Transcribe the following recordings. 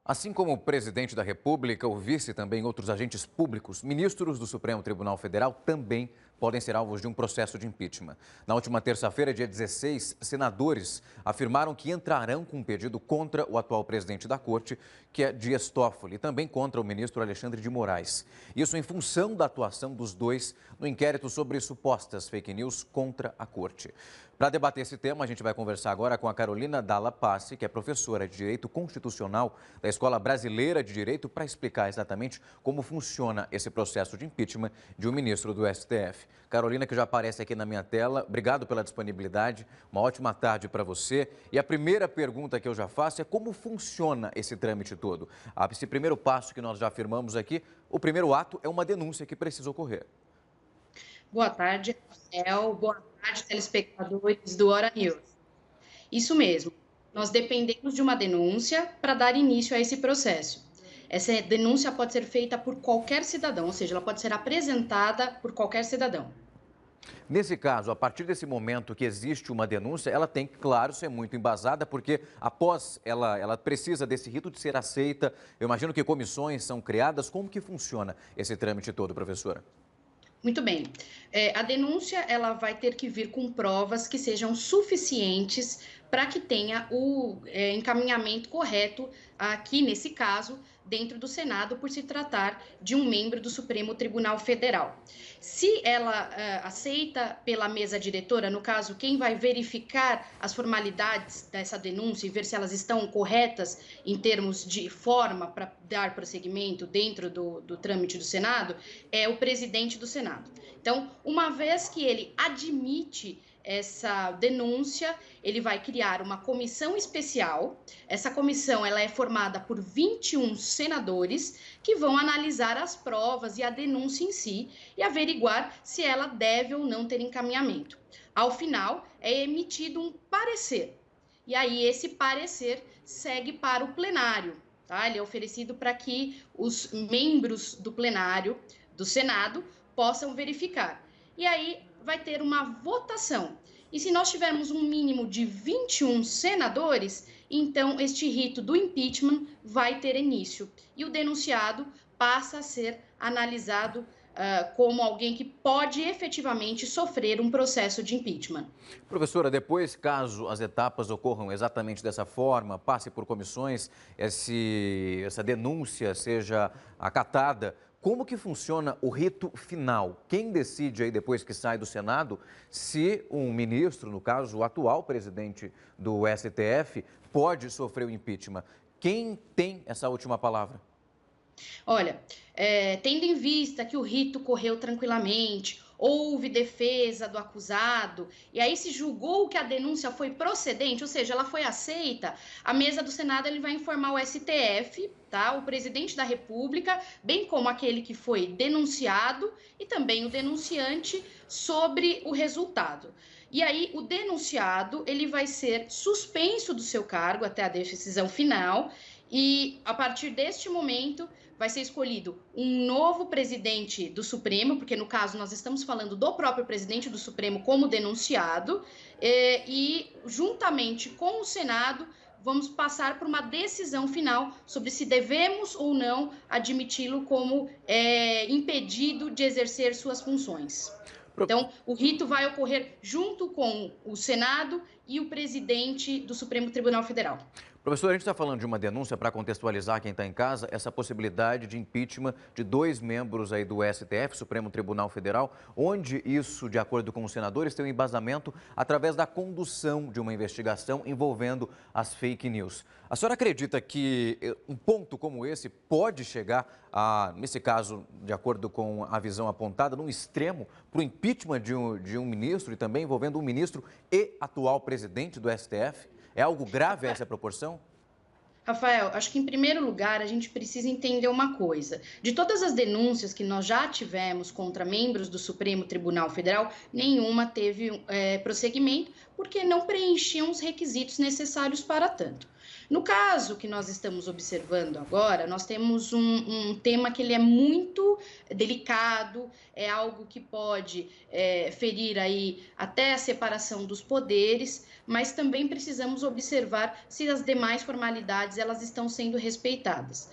Assim como o presidente da República, o vice e também outros agentes públicos, ministros do Supremo Tribunal Federal também podem ser alvos de um processo de impeachment. Na última terça-feira, dia 16, senadores afirmaram que entrarão com um pedido contra o atual presidente da Corte, que é Dias Toffoli, e também contra o ministro Alexandre de Moraes. Isso em função da atuação dos dois no inquérito sobre supostas fake news contra a Corte. Para debater esse tema, a gente vai conversar agora com a Carolina Dalla Pace, que é professora de Direito Constitucional da Escola Brasileira de Direito, para explicar exatamente como funciona esse processo de impeachment de um ministro do STF. Carolina, que já aparece aqui na minha tela, obrigado pela disponibilidade, uma ótima tarde para você. E a primeira pergunta que eu já faço é como funciona esse trâmite todo? Esse primeiro passo que nós já afirmamos aqui, o primeiro ato é uma denúncia que precisa ocorrer. Boa tarde, Rafael. Boa tarde, telespectadores do Hora News. Isso mesmo, nós dependemos de uma denúncia para dar início a esse processo. Essa denúncia pode ser feita por qualquer cidadão, ou seja, ela pode ser apresentada por qualquer cidadão. Nesse caso, a partir desse momento que existe uma denúncia, ela tem que, claro, ser muito embasada, porque após ela precisa desse rito de ser aceita. Eu imagino que comissões são criadas. Como que funciona esse trâmite todo, professora? Muito bem. A denúncia ela vai ter que vir com provas que sejam suficientes para que tenha o encaminhamento correto, aqui nesse caso, dentro do Senado, por se tratar de um membro do Supremo Tribunal Federal. Se ela aceita pela mesa diretora, no caso, quem vai verificar as formalidades dessa denúncia e ver se elas estão corretas em termos de forma para dar prosseguimento dentro do trâmite do Senado, é o presidente do Senado. Então, uma vez que ele admite essa denúncia, ele vai criar uma comissão especial. Essa comissão ela é formada por 21 senadores que vão analisar as provas e a denúncia em si e averiguar se ela deve ou não ter encaminhamento. Ao final, é emitido um parecer. E aí, esse parecer segue para o plenário, tá? Ele é oferecido para que os membros do plenário do Senado possam verificar. E aí, vai ter uma votação. E se nós tivermos um mínimo de 21 senadores, então este rito do impeachment vai ter início. E o denunciado passa a ser analisado como alguém que pode efetivamente sofrer um processo de impeachment. Professora, depois, caso as etapas ocorram exatamente dessa forma, passe por comissões, essa denúncia seja acatada, como que funciona o rito final? Quem decide aí depois que sai do Senado se um ministro, no caso o atual presidente do STF, pode sofrer o impeachment? Quem tem essa última palavra? Olha, tendo em vista que o rito correu tranquilamente, houve defesa do acusado, e aí se julgou que a denúncia foi procedente, ou seja, ela foi aceita, a mesa do Senado ele vai informar o STF, tá? O presidente da República, bem como aquele que foi denunciado e também o denunciante sobre o resultado. E aí o denunciado ele vai ser suspenso do seu cargo até a decisão final. E a partir deste momento vai ser escolhido um novo presidente do Supremo, porque no caso nós estamos falando do próprio presidente do Supremo como denunciado, e juntamente com o Senado vamos passar por uma decisão final sobre se devemos ou não admiti-lo como impedido de exercer suas funções. Então, o rito vai ocorrer junto com o Senado e o presidente do Supremo Tribunal Federal. Professor, a gente está falando de uma denúncia para contextualizar quem está em casa, essa possibilidade de impeachment de dois membros aí do STF, Supremo Tribunal Federal, onde isso, de acordo com os senadores, tem um embasamento através da condução de uma investigação envolvendo as fake news. A senhora acredita que um ponto como esse pode chegar a, nesse caso, de acordo com a visão apontada, num extremo para o impeachment de um ministro e também envolvendo um ministro e atual presidente do STF? É algo grave essa proporção? Rafael, acho que em primeiro lugar a gente precisa entender uma coisa. De todas as denúncias que nós já tivemos contra membros do Supremo Tribunal Federal, nenhuma teve prosseguimento porque não preenchiam os requisitos necessários para tanto. No caso que nós estamos observando agora, nós temos um tema que ele é muito delicado, é algo que pode ferir aí até a separação dos poderes, mas também precisamos observar se as demais formalidades elas estão sendo respeitadas.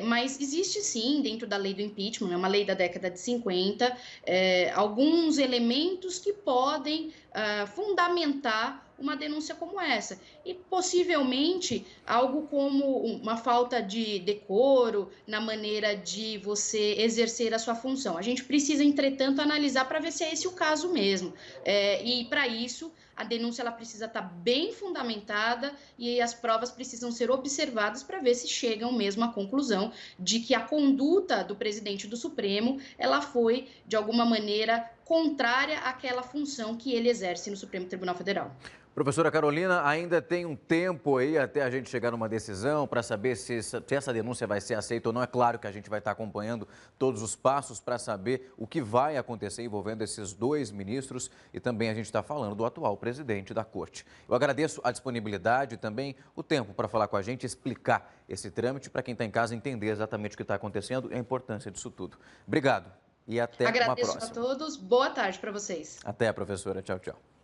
Mas existe sim, dentro da lei do impeachment, é uma lei da década de 50, alguns elementos que podem fundamentar uma denúncia como essa. E possivelmente algo como uma falta de decoro na maneira de você exercer a sua função. A gente precisa, entretanto, analisar para ver se é esse o caso mesmo. E para isso, a denúncia ela precisa estar bem fundamentada e as provas precisam ser observadas para ver se chegam mesmo à conclusão de que a conduta do presidente do Supremo ela foi, de alguma maneira, contrária àquela função que ele exerce no Supremo Tribunal Federal. Professora Carolina, ainda tem um tempo aí até a gente chegar numa decisão para saber se essa denúncia vai ser aceita ou não. É claro que a gente vai estar acompanhando todos os passos para saber o que vai acontecer envolvendo esses dois ministros e também a gente está falando do atual presidente da Corte. Eu agradeço a disponibilidade e também o tempo para falar com a gente, explicar esse trâmite para quem está em casa entender exatamente o que está acontecendo e a importância disso tudo. Obrigado e até uma próxima. Agradeço a todos. Boa tarde para vocês. Até, professora. Tchau, tchau.